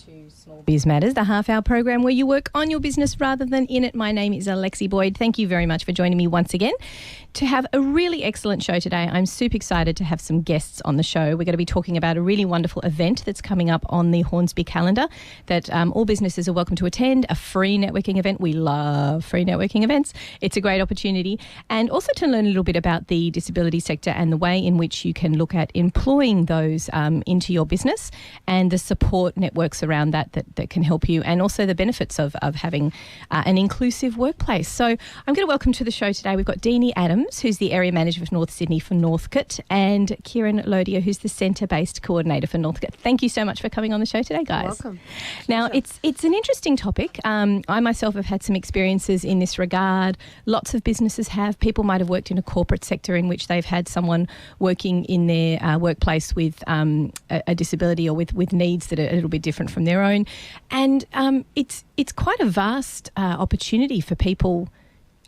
to Small Biz Matters, the half-hour program where you work on your business rather than in it. My name is Alexi Boyd. Thank you very much for joining me once again to have a really excellent show today. I'm super excited to have some guests on the show. We're going to be talking about a really wonderful event that's coming up on the Hornsby calendar that all businesses are welcome to attend, a free networking event. We love free networking events. It's a great opportunity. And also to learn a little bit about the disability sector and the way in which you can look at employing those into your business and the support networks around that can help you, and also the benefits of having an inclusive workplace. So I'm going to welcome to the show today, we've got Deanie Adams, who's the Area Manager for North Sydney for Northcote, and Kieran Lodia, who's the Centre-Based Coordinator for Northcote. Thank you so much for coming on the show today, guys. You're welcome. Now, it's an interesting topic. I myself have had some experiences in this regard. Lots of businesses have. People might have worked in a corporate sector in which they've had someone working in their workplace with a disability or with needs that are a little bit different from their own. And it's quite a vast opportunity for people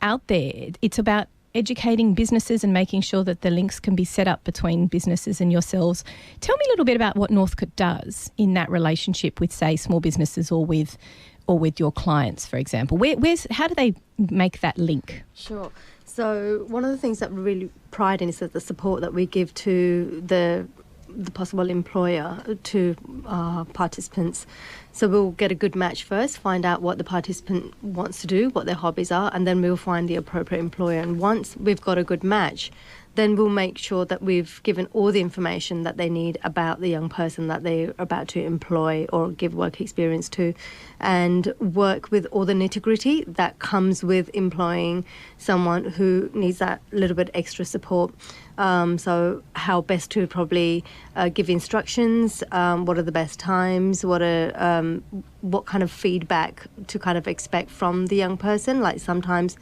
out there. It's about educating businesses and making sure that the links can be set up between businesses and yourselves. Tell me a little bit about what Northcote does in that relationship with, say, small businesses or with your clients, for example. How do they make that link? Sure. So one of the things that we really pride in is that the support that we give to the possible employer to participants. So we'll get a good match first, find out what the participant wants to do, what their hobbies are, and then we'll find the appropriate employer. And once we've got a good match, then we'll make sure that we've given all the information that they need about the young person that they're about to employ or give work experience to, and work with all the nitty-gritty that comes with employing someone who needs that little bit extra support. So how best to probably give instructions, what are the best times, what kind of feedback to kind of expect from the young person. Like sometimes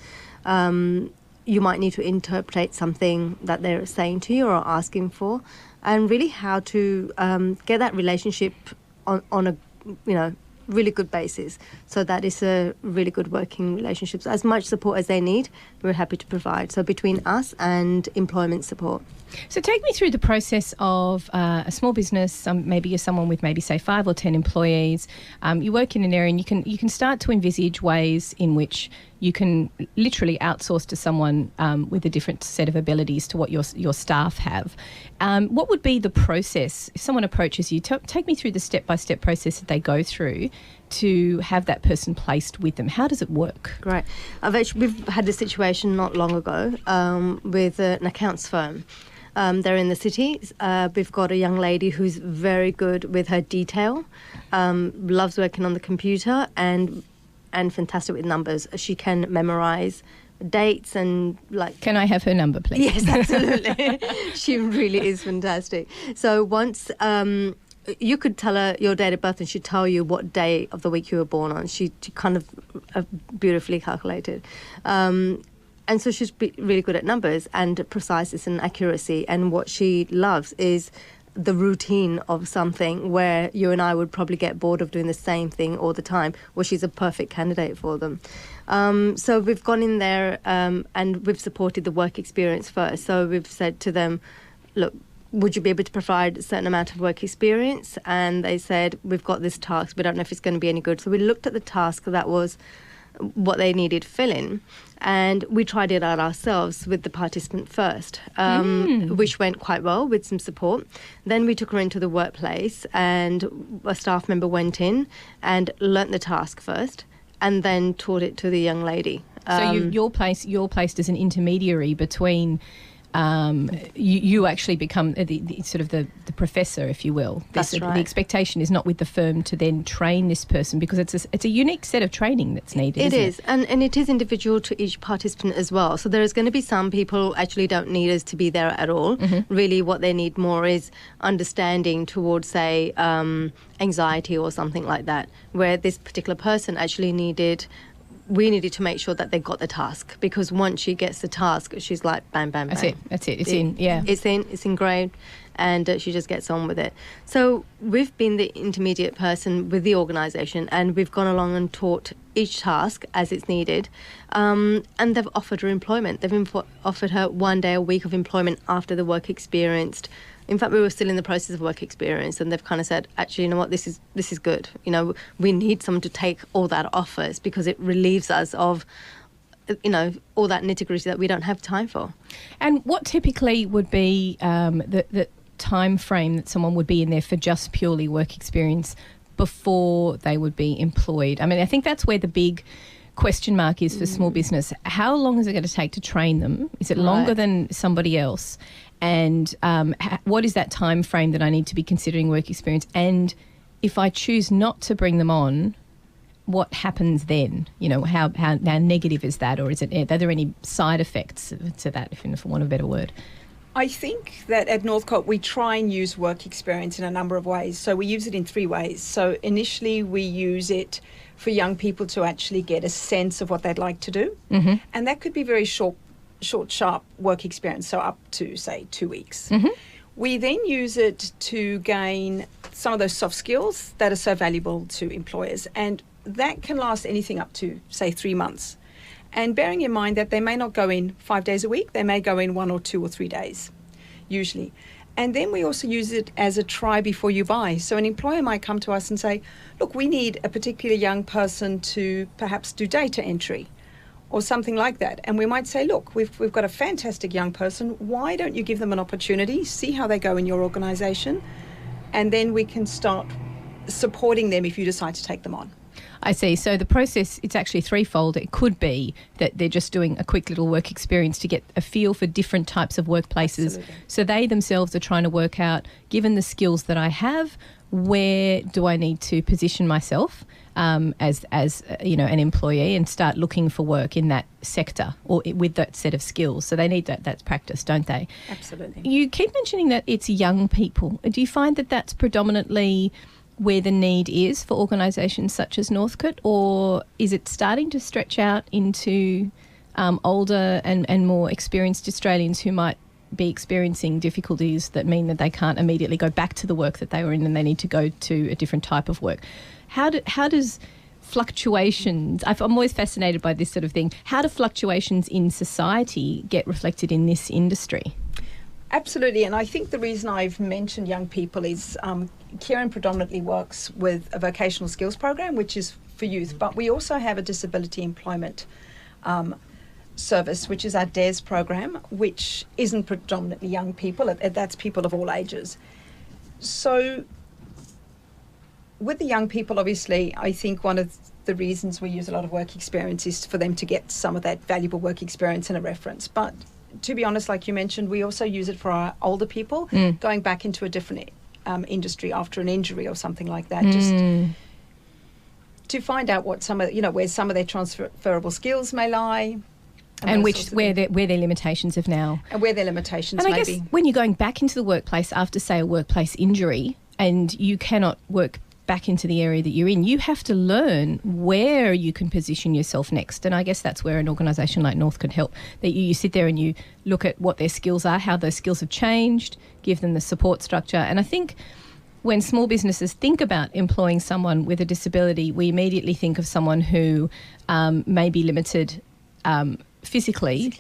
you might need to interpret something that they're saying to you or asking for, and really how to get that relationship on a really good basis. So that is a really good working relationship. So as much support as they need, we're happy to provide. So between us and employment support. So take me through the process of a small business. Maybe you're someone with maybe say 5 or 10 employees. You work in an area, and you can start to envisage ways in which you can literally outsource to someone with a different set of abilities to what your staff have. What would be the process if someone approaches you? Take me through the step-by-step process that they go through to have that person placed with them. How does it work? Great. We've had a situation not long ago with an accounts firm. They're in the city. We've got a young lady who's very good with her detail, loves working on the computer, and fantastic with numbers. She can memorize dates and Can I have her number, please? Yes, absolutely. She really is fantastic. So once you could tell her your date of birth and she'd tell you what day of the week you were born on. She kind of beautifully calculated. And so she's really good at numbers and preciseness and accuracy. And what she loves is the routine of something where you and I would probably get bored of doing the same thing all the time. Well, she's a perfect candidate for them. So we've gone in there and we've supported the work experience first. So we've said to them, look, would you be able to provide a certain amount of work experience? And they said, we've got this task. We don't know if it's going to be any good. So we looked at the task that was what they needed fill-in, and we tried it out ourselves with the participant first, which went quite well with some support. Then we took her into the workplace, and a staff member went in and learnt the task first and then taught it to the young lady. So you're placed as an intermediary between you actually become the sort of the professor, if you will. That's right. The expectation is not with the firm to then train this person, because it's a unique set of training that's needed. It is, and it is individual to each participant as well. So there is going to be some people who actually don't need us to be there at all. Mm-hmm. Really, what they need more is understanding towards, say, anxiety or something like that, where this particular person actually we needed to make sure that they got the task, because once she gets the task, she's like, bam, bam, bam. That's it. It's in, yeah. It's engraved, and she just gets on with it. So we've been the intermediate person with the organisation, and we've gone along and taught each task as it's needed, and they've offered her employment. They've offered her 1 day a week of employment after the work experience. In fact, we were still in the process of work experience, and they've kind of said, actually, you know what, this is good. You know, we need someone to take all that off us because it relieves us of, you know, all that nitty-gritty that we don't have time for. And what typically would be the time frame that someone would be in there for just purely work experience before they would be employed? I mean, I think that's where the big question mark is for small business. How long is it going to take to train them? Is it longer than somebody else? And what is that time frame that I need to be considering work experience? And if I choose not to bring them on, what happens then? You know, how negative is that, or are there any side effects to that, for want of a better word? I think that at Northcote we try and use work experience in a number of ways. So we use it in 3 ways. So initially we use it for young people to actually get a sense of what they'd like to do. Mm-hmm. And that could be very short, sharp work experience, so up to, say, 2 weeks. Mm-hmm. We then use it to gain some of those soft skills that are so valuable to employers. And that can last anything up to, say, 3 months. And bearing in mind that they may not go in 5 days a week, they may go in 1 or 2 or 3 days, usually. And then we also use it as a try before you buy. So an employer might come to us and say, look, we need a particular young person to perhaps do data entry or something like that. And we might say, look, we've got a fantastic young person. Why don't you give them an opportunity, see how they go in your organisation, and then we can start supporting them if you decide to take them on. I see. So the process, it's actually threefold. It could be that they're just doing a quick little work experience to get a feel for different types of workplaces. Absolutely. So they themselves are trying to work out, given the skills that I have, where do I need to position myself as you know, an employee, and start looking for work in that sector or with that set of skills. So they need that's practice, don't they? Absolutely. You keep mentioning that it's young people. Do you find that that's predominantly where the need is for organisations such as Northcote, or is it starting to stretch out into older and more experienced Australians who might be experiencing difficulties that mean that they can't immediately go back to the work that they were in and they need to go to a different type of work? How does fluctuations, I'm always fascinated by this sort of thing, how do fluctuations in society get reflected in this industry? Absolutely, and I think the reason I've mentioned young people is Kieran predominantly works with a vocational skills program, which is for youth, but we also have a disability employment service, which is our DARES program, which isn't predominantly young people, that's people of all ages. So with the young people, obviously, I think one of the reasons we use a lot of work experience is for them to get some of that valuable work experience and a reference. But to be honest, like you mentioned, we also use it for our older people going back into a different industry after an injury or something like that, just to find out what some of, you know, where some of their transferable skills may lie. And where their limitations have now. And where their limitations may be. And I guess when you're going back into the workplace after, say, a workplace injury and you cannot work back into the area that you're in, you have to learn where you can position yourself next. And I guess that's where an organisation like North could help, that you sit there and you look at what their skills are, how those skills have changed, give them the support structure. And I think when small businesses think about employing someone with a disability, we immediately think of someone who may be limited physically.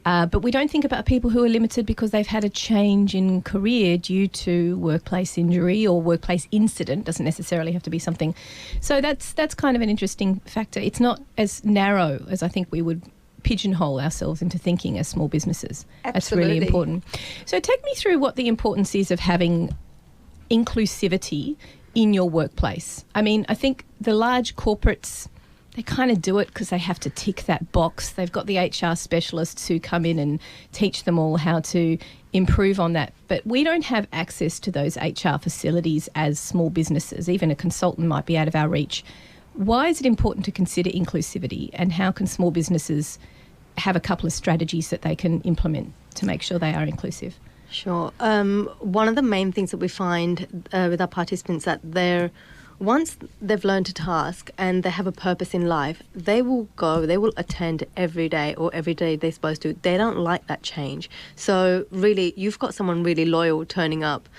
But we don't think about people who are limited because they've had a change in career due to workplace injury or workplace incident. Doesn't necessarily have to be something. So that's kind of an interesting factor. It's not as narrow as I think we would pigeonhole ourselves into thinking as small businesses. Absolutely. That's really important. So take me through what the importance is of having inclusivity in your workplace. I mean, I think the large corporates, they kind of do it because they have to tick that box. They've got the HR specialists who come in and teach them all how to improve on that. But we don't have access to those HR facilities as small businesses. Even a consultant might be out of our reach. Why is it important to consider inclusivity, and how can small businesses have a couple of strategies that they can implement to make sure they are inclusive? Sure. One of the main things that we find with our participants that they're once they've learned a task and they have a purpose in life, they will attend every day or every day they're supposed to. They don't like that change. So really, you've got someone really loyal turning up.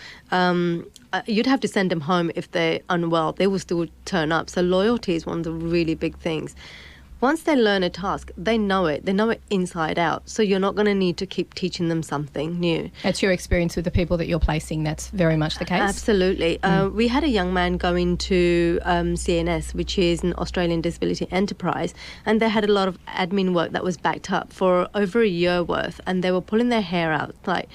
You'd have to send them home if they're unwell. They will still turn up. So loyalty is one of the really big things. Once they learn a task, they know it. They know it inside out. So you're not going to need to keep teaching them something new. That's your experience with the people that you're placing. That's very much the case. Absolutely. We had a young man go into CNS, which is an Australian Disability Enterprise, and they had a lot of admin work that was backed up for over a year worth, and they were pulling their hair out, like,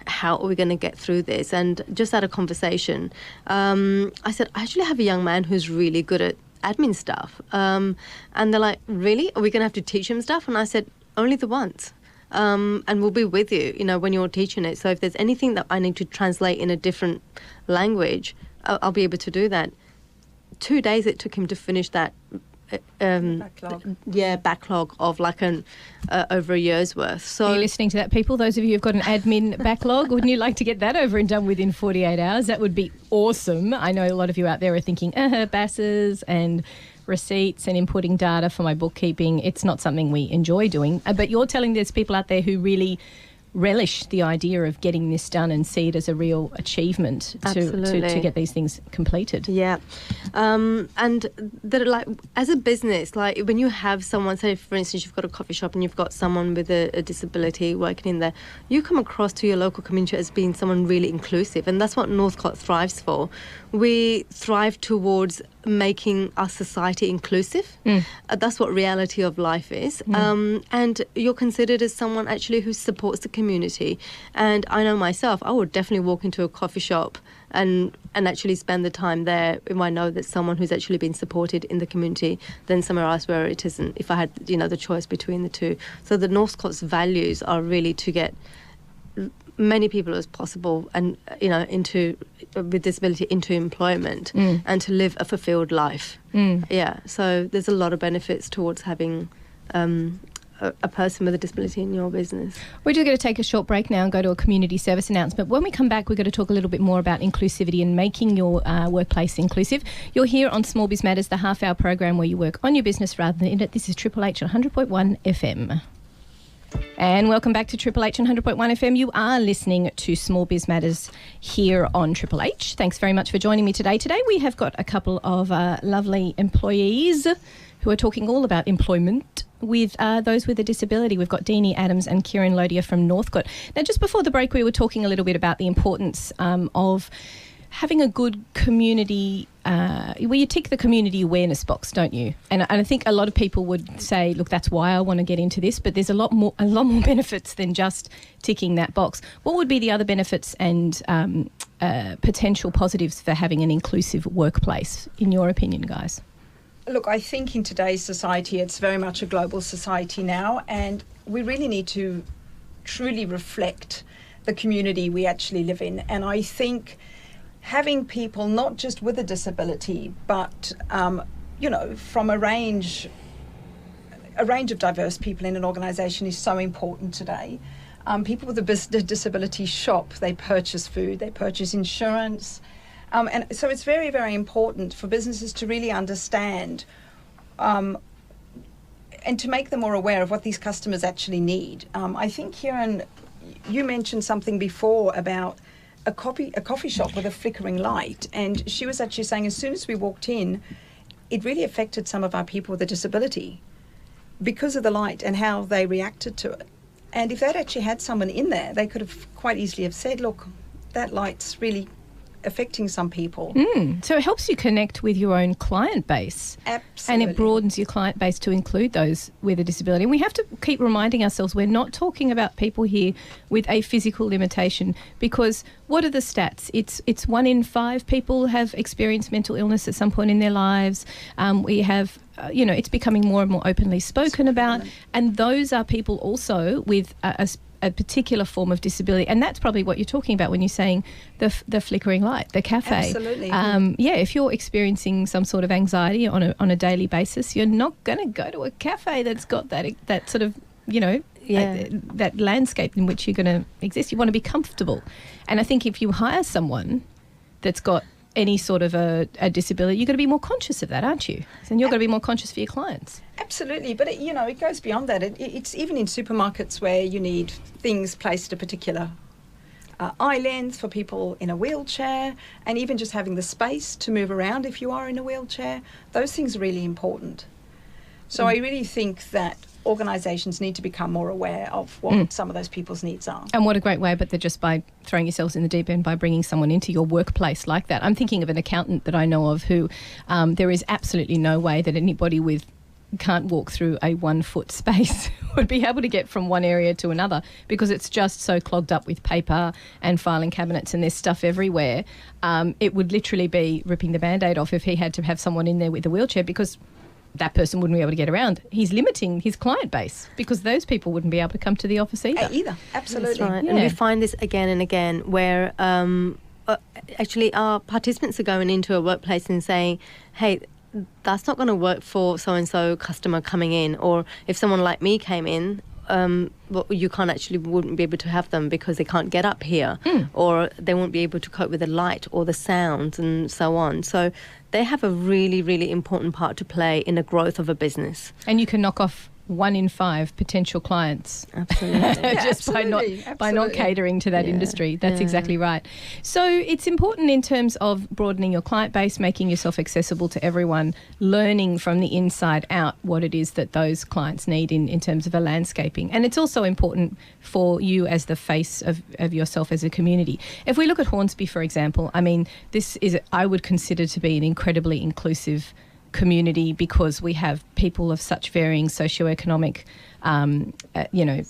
how are we going to get through this? And just had a conversation. I said, I actually have a young man who's really good at admin stuff. And they're like, really? Are we going to have to teach him stuff? And I said, only the once. And we'll be with you, when you're teaching it. So if there's anything that I need to translate in a different language, I'll be able to do that. 2 days it took him to finish that backlog of like over a year's worth. So are you listening to that, people? Those of you who've got an admin backlog, wouldn't you like to get that over and done within 48 hours? That would be awesome. I know a lot of you out there are thinking, BASs and receipts and inputting data for my bookkeeping. It's not something we enjoy doing. But you're telling there's people out there who really relish the idea of getting this done and see it as a real achievement to get these things completed. Yeah. And that, like, as a business, like when you have someone, say for instance you've got a coffee shop and you've got someone with a disability working in there, you come across to your local community as being someone really inclusive, and that's what Northcote thrives for. We thrive towards making our society inclusive. That's what reality of life is. And you're considered as someone actually who supports the community. And I know myself, I would definitely walk into a coffee shop and actually spend the time there if I know that someone who's actually been supported in the community than somewhere else where it isn't, if I had, the choice between the two. So the Northcote's values are really to get many people as possible and with disability into employment and to live a fulfilled life. So there's a lot of benefits towards having a person with a disability in your business. We're just going to take a short break now and go to a community service announcement. When we come back, we're going to talk a little bit more about inclusivity and making your workplace inclusive. You're here on Small Biz Matters, the half-hour program where you work on your business rather than in it. This is Triple H on 100.1 FM. And welcome back to Triple H on 100.1 FM. You are listening to Small Biz Matters here on Triple H. Thanks very much for joining me today. Today we have got a couple of lovely employees who are talking all about employment with those with a disability. We've got Deanie Adams and Kieran Lodia from Northcote. Now, just before the break, we were talking a little bit about the importance of having a good community, where you tick the community awareness box, don't you? And I think a lot of people would say, look, that's why I want to get into this, but there's a lot more benefits than just ticking that box. What would be the other benefits and potential positives for having an inclusive workplace, in your opinion, guys? Look, I think in today's society, it's very much a global society now, and we really need to truly reflect the community we actually live in. And I think having people not just with a disability, but from a range of diverse people in an organisation is so important today. People with a disability shop, they purchase food, they purchase insurance, and so it's very, very important for businesses to really understand and to make them more aware of what these customers actually need. I think, Kieran, you mentioned something before about a coffee shop with a flickering light, and she was actually saying as soon as we walked in, it really affected some of our people with a disability because of the light and how they reacted to it. And if they'd actually had someone in there, they could have quite easily have said, look, that light's really affecting some people. So it helps you connect with your own client base. Absolutely. And it broadens your client base to include those with a disability. And we have to keep reminding ourselves we're not talking about people here with a physical limitation, because what are the stats? It's 1 in 5 people have experienced mental illness at some point in their lives. We have it's becoming more and more openly spoken about, and those are people also with a particular form of disability, and that's probably what you're talking about when you're saying the flickering light, the cafe. Absolutely. If you're experiencing some sort of anxiety on a daily basis, you're not going to go to a cafe that's got that sort of that landscape in which you're going to exist. You want to be comfortable, and I think if you hire someone that's got any sort of a disability, you've got to be more conscious of that, aren't you? And you've got to be more conscious for your clients. Absolutely, but it goes beyond that. It's even in supermarkets where you need things placed at a particular eye length for people in a wheelchair, and even just having the space to move around if you are in a wheelchair. Those things are really important. So I really think that organisations need to become more aware of what some of those people's needs are. And what a great way, but they're just by throwing yourselves in the deep end by bringing someone into your workplace like that. I'm thinking of an accountant that I know of who there is absolutely no way that anybody with can't walk through a 1 foot space would be able to get from one area to another, because it's just so clogged up with paper and filing cabinets and there's stuff everywhere. It would literally be ripping the Band-Aid off if he had to have someone in there with a wheelchair, because that person wouldn't be able to get around. He's limiting his client base because those people wouldn't be able to come to the office either. Absolutely. That's right. Yeah. And we find this again and again where actually our participants are going into a workplace and saying, hey, that's not going to work for so-and-so customer coming in. Or if someone like me came in, well, you wouldn't be able to have them because they can't get up here, or they won't be able to cope with the light or the sounds and so on. So they have a really, really important part to play in the growth of a business. And you can knock off 1 in 5 potential clients. Absolutely. Just by not catering to that industry. That's exactly right. So it's important in terms of broadening your client base, making yourself accessible to everyone, learning from the inside out what it is that those clients need in terms of a landscaping. And it's also important for you as the face of yourself as a community. If we look at Hornsby, for example, I mean, this is, I would consider to be an incredibly inclusive community, because we have people of such varying socioeconomic,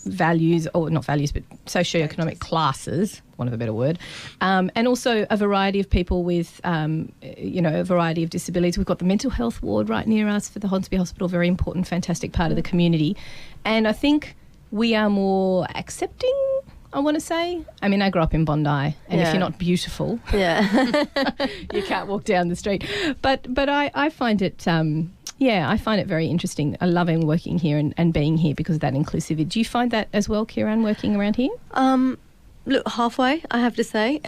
values, or not values, but socioeconomic classes, one of a better word, and also a variety of people with, a variety of disabilities. We've got the mental health ward right near us for the Hornsby Hospital, very important, fantastic part of the community. And I think we are more accepting, I want to say. I mean, I grew up in Bondi, and if you're not beautiful, you can't walk down the street. But I find it, I find it very interesting. I love working here and being here because of that inclusivity. Do you find that as well, Kieran, working around here? Look, halfway, I have to say.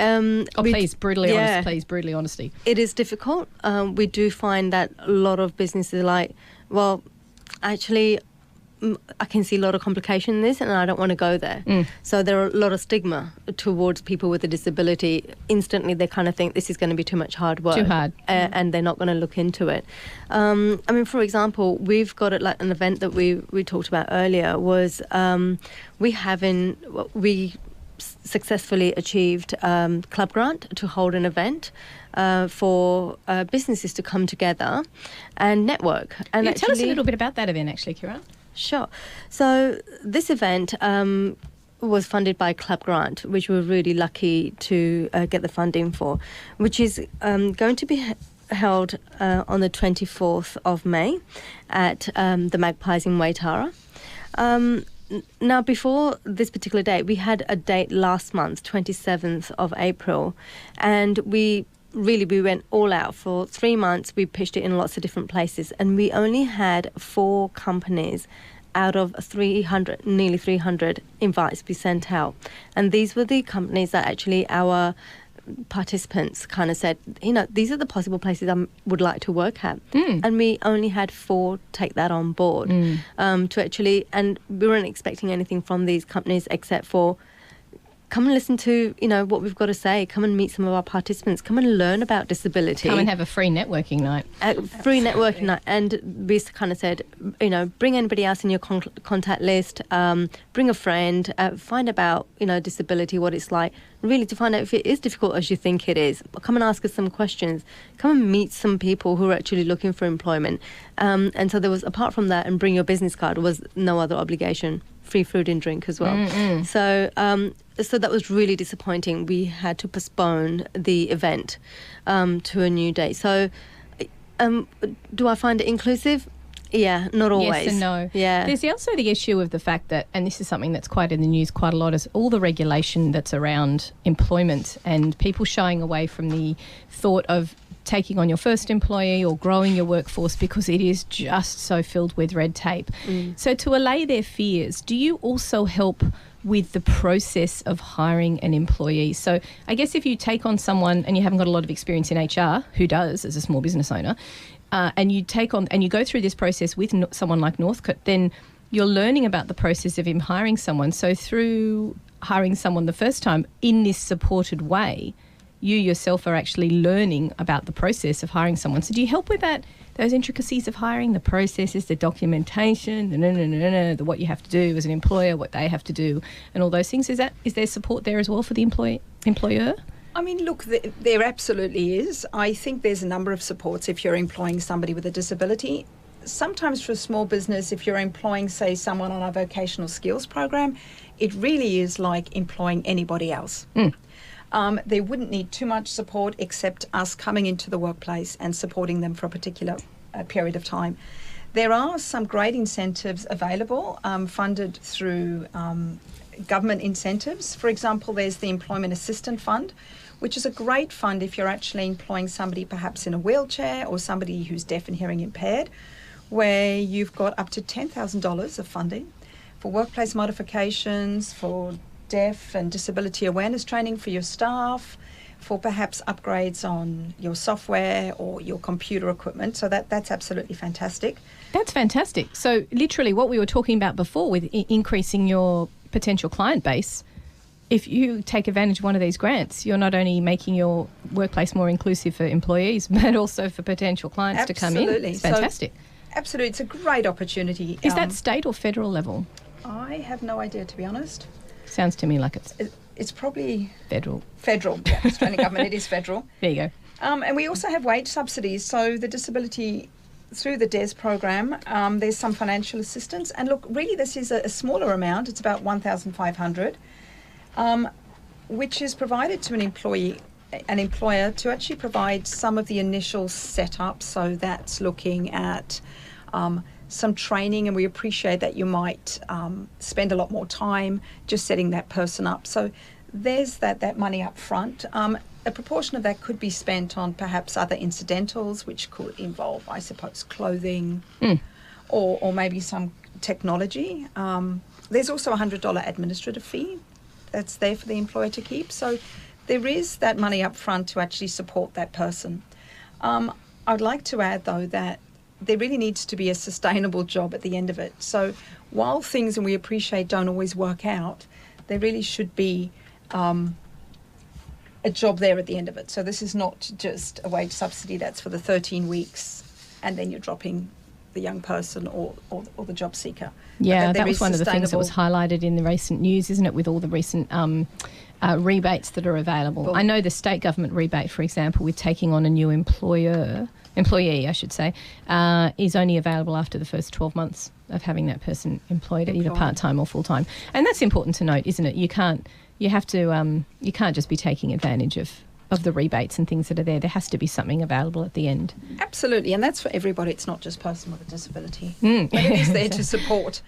Please, brutally honest. Please, brutally honesty. It is difficult. We do find that a lot of businesses are like, well, actually, I can see a lot of complication in this and I don't want to go there. So there are a lot of stigma towards people with a disability. Instantly they kind of think this is going to be too much hard work. Too hard. And they're not going to look into it. I mean, for example, we've got it like an event that we talked about earlier was we successfully achieved Club Grant to hold an event for businesses to come together and network. And tell us a little bit about that event, actually, Kieran. Sure. So this event was funded by Club Grant, which we're really lucky to get the funding for, which is going to be held on the 24th of May at the Magpies in Waitara. Now, before this particular date, we had a date last month, 27th of April, and we went all out for 3 months. We pitched it in lots of different places, and we only had 4 companies out of nearly 300 invites be sent out. And these were the companies that actually our participants kind of said, these are the possible places I would like to work at. And we only had 4 take that on board to actually, and we weren't expecting anything from these companies except for, come and listen to, what we've got to say. Come and meet some of our participants. Come and learn about disability. Come and have a free networking night. Free networking night. And we kind of said, bring anybody else in your contact list. Bring a friend. Find about, disability, what it's like. Really to find out if it is difficult as you think it is. Come and ask us some questions. Come and meet some people who are actually looking for employment. And so there was, apart from that, and bring your business card, was no other obligation. Free food and drink as well. So that was really disappointing. We had to postpone the event to a new date. So do I find it inclusive? Yeah, not always. Yes and no. Yeah. There's also the issue of the fact that, and this is something that's quite in the news quite a lot, is all the regulation that's around employment and people shying away from the thought of taking on your first employee or growing your workforce because it is just so filled with red tape. So to allay their fears, do you also help with the process of hiring an employee. So I guess if you take on someone and you haven't got a lot of experience in HR, who does as a small business owner, and you take on and you go through this process with someone like Northcote, then you're learning about the process of him hiring someone. So through hiring someone the first time in this supported way, you yourself are actually learning about the process of hiring someone. So do you help with that, those intricacies of hiring, the processes, the documentation, the what you have to do as an employer, what they have to do, and all those things? Is there support there as well for the employer? I mean, look, there absolutely is. I think there's a number of supports if you're employing somebody with a disability. Sometimes for a small business, if you're employing, say, someone on a vocational skills program, it really is like employing anybody else. They wouldn't need too much support except us coming into the workplace and supporting them for a particular period of time. There are some great incentives available, funded through government incentives. For example, there's the Employment Assistance Fund, which is a great fund if you're actually employing somebody perhaps in a wheelchair or somebody who's deaf and hearing impaired, where you've got up to $10,000 of funding for workplace modifications, for deaf and disability awareness training for your staff, for perhaps upgrades on your software or your computer equipment. So that's absolutely fantastic. That's fantastic. So literally what we were talking about before with increasing your potential client base, if you take advantage of one of these grants, you're not only making your workplace more inclusive for employees, but also for potential clients to come in. It's fantastic. Absolutely. It's a great opportunity. Is that state or federal level? I have no idea, to be honest. Sounds to me like it's probably federal. Federal, yeah. Australian government, it is federal. There you go. And we also have wage subsidies. So the disability, through the DES program, there's some financial assistance. And look, really this is a smaller amount. It's about $1,500, which is provided to an employer to actually provide some of the initial setup. So that's looking at some training, and we appreciate that you might spend a lot more time just setting that person up. So there's that money up front. A proportion of that could be spent on perhaps other incidentals, which could involve, I suppose, clothing or maybe some technology. There's also a $100 administrative fee that's there for the employer to keep. So there is that money up front to actually support that person. I'd like to add, though, that there really needs to be a sustainable job at the end of it. So while things, and we appreciate, don't always work out, there really should be a job there at the end of it. So this is not just a wage subsidy that's for the 13 weeks and then you're dropping the young person or the job seeker. Yeah, that was one of the things that was highlighted in the recent news, isn't it, with all the recent rebates that are available. I know the state government rebate, for example, with taking on a new employee, I should say, is only available after the first 12 months of having that person employed either part-time or full-time. And that's important to note, isn't it? You can't just be taking advantage of the rebates and things that are there. There has to be something available at the end. Absolutely, and that's for everybody. It's not just person with a disability. But it is there to support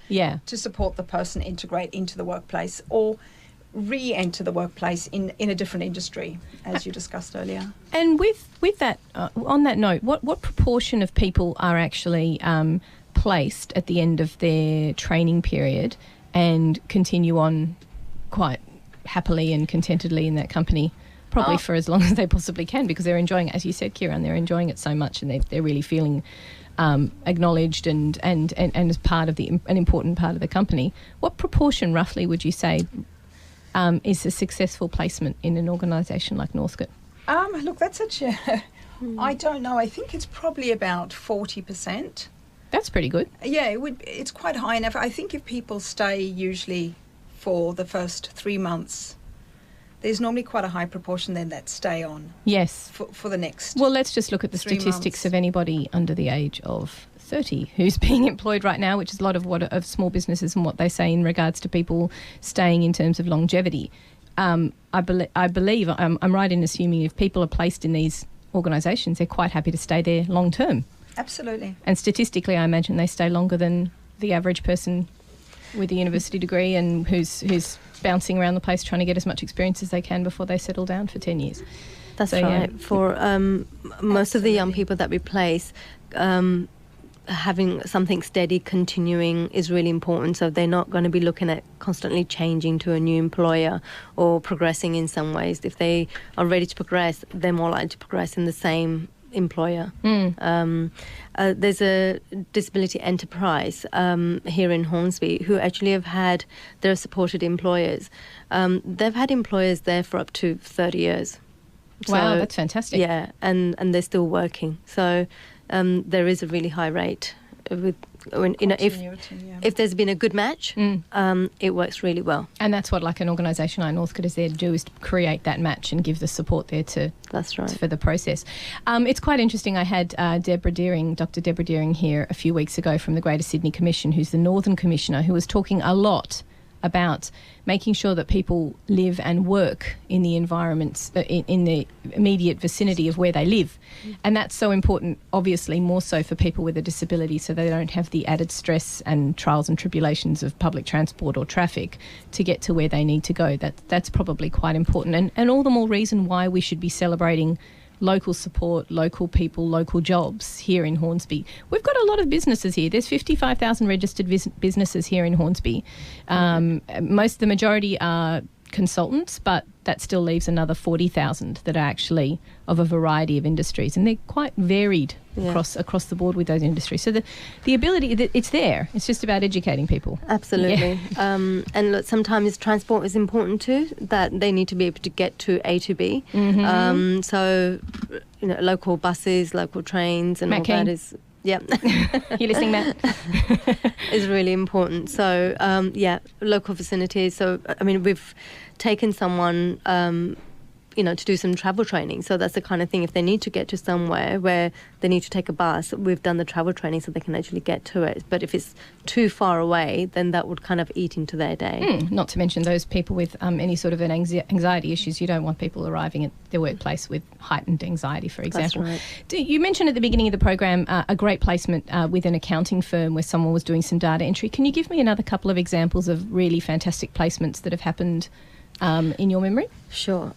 the person integrate into the workplace or re-enter the workplace in a different industry, as you discussed earlier. And with that, on that note, what proportion of people are actually placed at the end of their training period and continue on quite happily and contentedly in that company, probably for as long as they possibly can, because they're enjoying it, as you said, Kieran, they're enjoying it so much and they're really feeling acknowledged and as part of an important part of the company. What proportion, roughly, would you say is a successful placement in an organisation like Northcote? Look, that's such a... I don't know. I think it's probably about 40%. That's pretty good. Yeah, it's quite high enough. I think if people stay usually for the first 3 months, there's normally quite a high proportion then that stay on. Yes. For the next. Well, let's just look at the statistics of anybody under the age of 30 who's being employed right now, which is a lot of small businesses and what they say in regards to people staying in terms of longevity. I believe I'm right in assuming if people are placed in these organisations, they're quite happy to stay there long term. Absolutely. And statistically, I imagine they stay longer than the average person with a university degree and who's bouncing around the place trying to get as much experience as they can before they settle down for 10 years. That's right. Yeah. For most of the young people that we place, having something steady, continuing is really important. So they're not going to be looking at constantly changing to a new employer or progressing in some ways. If they are ready to progress, they're more likely to progress in the same employer. There's a disability enterprise here in Hornsby who actually have had their supported employers. They've had employers there for up to 30 years. Wow, that's fantastic. Yeah, and they're still working. So there is a really high rate. If there's been a good match, it works really well. And that's what like an organisation like Northcote is there to do, is to create that match and give the support there that's right. for the process. It's quite interesting. I had Dr. Deborah Deering here a few weeks ago from the Greater Sydney Commission, who's the Northern Commissioner, who was talking a lot about making sure that people live and work in the environments, in the immediate vicinity of where they live. And that's so important, obviously, more so for people with a disability, so they don't have the added stress and trials and tribulations of public transport or traffic to get to where they need to go. That's probably quite important. And all the more reason why we should be celebrating local support, local people, local jobs here in Hornsby. We've got a lot of businesses here. There's 55,000 registered businesses here in Hornsby. The majority are consultants, but that still leaves another 40,000 that are actually of a variety of industries, and they're quite varied across the board with those industries. So the ability, it's there. It's just about educating people. Absolutely. Yeah. And look, sometimes transport is important too, that they need to be able to get to A to B. So, local buses, local trains and all that is... Yeah. You listening, Matt? Is really important. So, local vicinities. So, we've taken someone, to do some travel training. So that's the kind of thing, if they need to get to somewhere where they need to take a bus, we've done the travel training so they can actually get to it. But if it's too far away, then that would kind of eat into their day. Not to mention those people with any sort of an anxiety issues. You don't want people arriving at their workplace with heightened anxiety, for example. That's right. You mentioned at the beginning of the program a great placement with an accounting firm where someone was doing some data entry. Can you give me another couple of examples of really fantastic placements that have happened in your memory? Sure.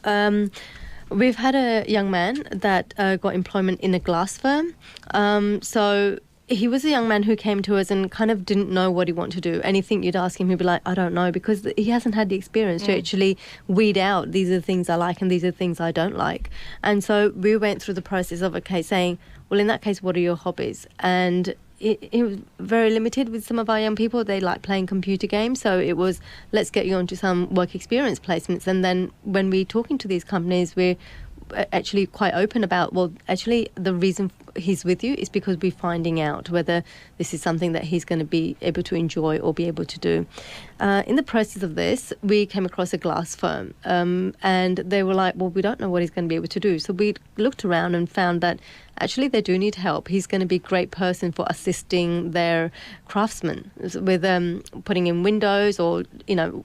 We've had a young man that got employment in a glass firm. So he was a young man who came to us and kind of didn't know what he wanted to do. Anything you'd ask him, he'd be like, I don't know, because he hasn't had the experience to actually weed out, these are the things I like and these are the things I don't like. And so we went through the process of, saying, well, in that case, what are your hobbies? And it was very limited with some of our young people. They like playing computer games. So it was, let's get you onto some work experience placements. And then when we're talking to these companies, we're actually quite open about, well, actually the reason he's with you is because we're finding out whether this is something that he's going to be able to enjoy or be able to do. In the process of this, we came across a glass firm and they were like, well, we don't know what he's going to be able to do. So we looked around and found that actually they do need help. He's going to be a great person for assisting their craftsmen with putting in windows, or,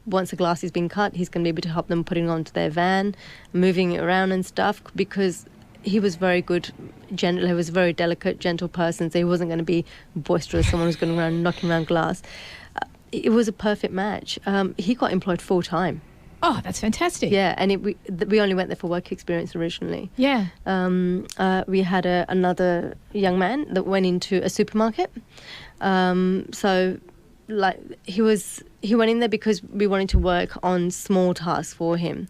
once the glass has been cut, he's going to be able to help them putting it onto their van, moving it around and stuff, because he was very good, gentle. He was a very delicate, gentle person, so he wasn't going to be boisterous, someone who's going around knocking around glass. It was a perfect match. He got employed full time. Oh, that's fantastic. Yeah, and we only went there for work experience originally. Yeah. We had another young man that went into a supermarket. So, he went in there because we wanted to work on small tasks for him.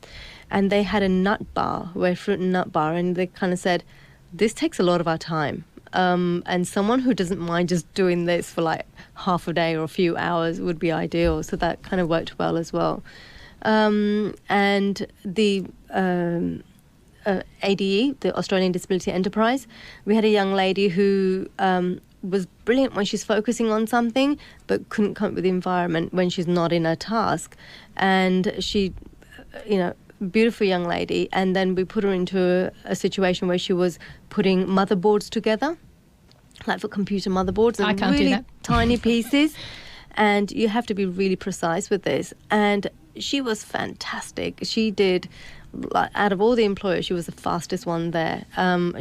And they had a nut bar, fruit and nut bar, and they kind of said, this takes a lot of our time. And someone who doesn't mind just doing this for half a day or a few hours would be ideal. So that kind of worked well as well. And the ADE, the Australian Disability Enterprise, we had a young lady who was brilliant when she's focusing on something, but couldn't cope with the environment when she's not in a task. And she, beautiful young lady, and then we put her into a situation where she was putting motherboards together, for computer motherboards, and I can't really do that. tiny pieces, and you have to be really precise with this. And she was fantastic. She did, out of all the employers, she was the fastest one there.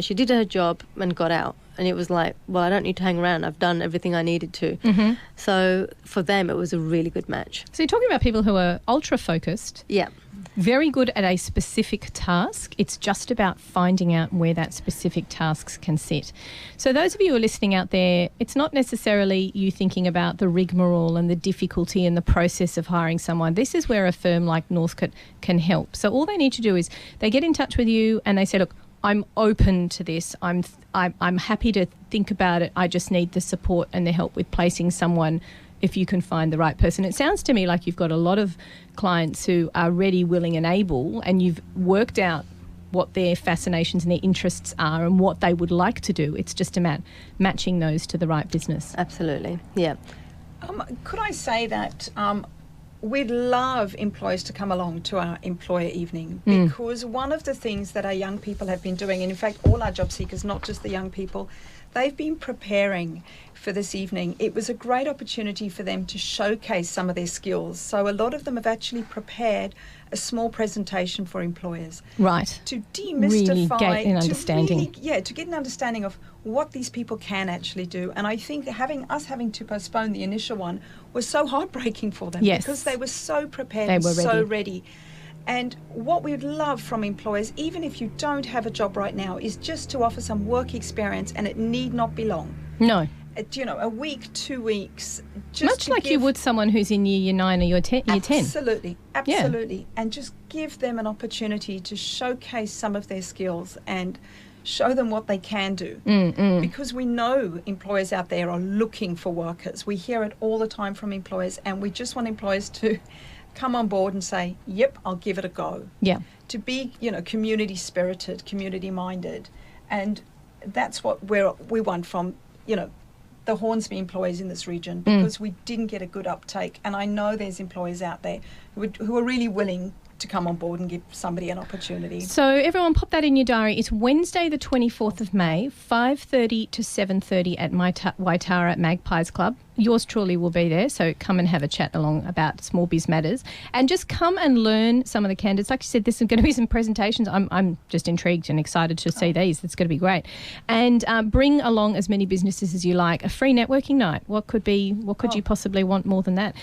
She did her job and got out, and it was like, well, I don't need to hang around. I've done everything I needed to. Mm-hmm. So for them, it was a really good match. So you're talking about people who are ultra focused. Yeah. very good at a specific task. It's just about finding out where that specific tasks can sit. So those of you who are listening out there, it's not necessarily you thinking about the rigmarole and the difficulty and the process of hiring someone. This is where a firm like Northcote can help. So all they need to do is they get in touch with you and they say, look, I'm open to this. I'm happy to think about it. I just need the support and the help with placing someone if you can find the right person. It sounds to me like you've got a lot of clients who are ready, willing and able, and you've worked out what their fascinations and their interests are and what they would like to do. It's just about matching those to the right business. Absolutely, yeah. Could I say that we'd love employers to come along to our employer evening, because one of the things that our young people have been doing, and in fact all our job seekers, not just the young people, they've been preparing for this evening. It was a great opportunity for them to showcase some of their skills. So a lot of them have actually prepared a small presentation for employers. Right. To demystify, really get an understanding. To get an understanding of what these people can actually do. And I think having to postpone the initial one was so heartbreaking for them, yes, because they were so prepared, they were so ready. And what we would love from employers, even if you don't have a job right now, is just to offer some work experience, and it need not be long. No. A week, 2 weeks. Just much like you would someone who's in year 9 or year 10. Absolutely. Yeah. And just give them an opportunity to showcase some of their skills and show them what they can do. Because we know employers out there are looking for workers. We hear it all the time from employers, and we just want employers to come on board and say, yep, I'll give it a go. Yeah. To be, community spirited, community minded. And that's what we want from, the Hornsby employees in this region, because we didn't get a good uptake. And I know there's employers out there who are really willing to come on board and give somebody an opportunity. So everyone pop that in your diary. It's Wednesday the 24th of May, 5:30 to 7:30 at Waitara Magpies Club. Yours truly will be there, so come and have a chat along about Small Biz Matters and just come and learn some of the candidates. Like you said, there's going to be some presentations. I'm just intrigued and excited to see these. It's going to be great. And bring along as many businesses as you like. A free networking night. What could you possibly want more than that?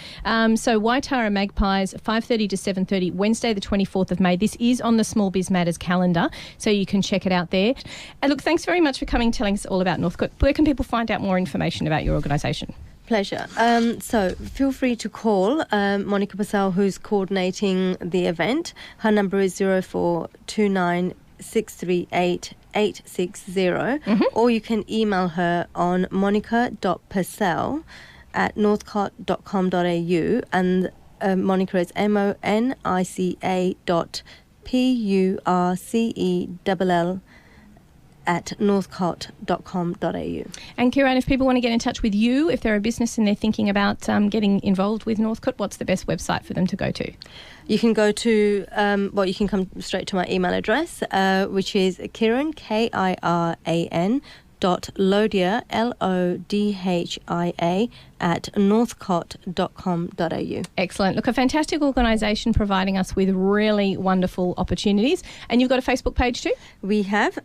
So Waitara Magpies, 5:30 to 7:30, Wednesday the 24th of May. This is on the Small Biz Matters calendar, so you can check it out there. And look, thanks very much for coming and telling us all about Northcote. Where can people find out more information about your organisation? Pleasure. So feel free to call Monica Purcell, who's coordinating the event. Her number is 0429 638 860, or you can email her on monica.purcell@northcote.com.au, and Monica is monica.purcell @northcote.com.au. And Kieran, if people want to get in touch with you, if they're a business and they're thinking about getting involved with Northcote, what's the best website for them to go to? You can go to, you can come straight to my email address, which is Kiran, KIRAN, .Lodhia, LODHIA, @northcote.com.au. Excellent. Look, a fantastic organisation providing us with really wonderful opportunities. And you've got a Facebook page too? We have.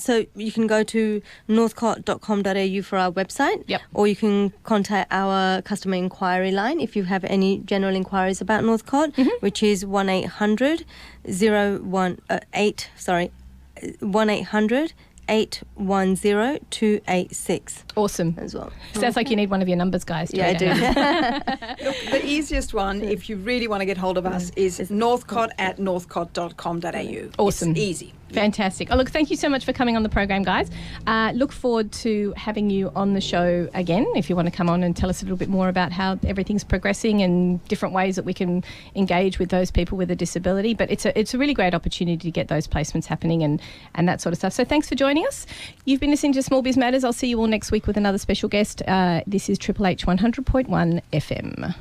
So you can go to northcote.com.au for our website. Yep. Or you can contact our customer inquiry line if you have any general inquiries about Northcote, which is 1-800 810-286. Awesome. As well. Sounds like you need one of your numbers, guys. Yeah, I do. Look, the easiest one, if you really want to get hold of us, is northcote@northcote.com.au. Awesome. It's easy. Fantastic. Oh, look, thank you so much for coming on the program, guys. Look forward to having you on the show again if you want to come on and tell us a little bit more about how everything's progressing and different ways that we can engage with those people with a disability. But it's a really great opportunity to get those placements happening and that sort of stuff. So thanks for joining us. You've been listening to Small Biz Matters. I'll see you all next week with another special guest. This is Triple H 100.1 FM.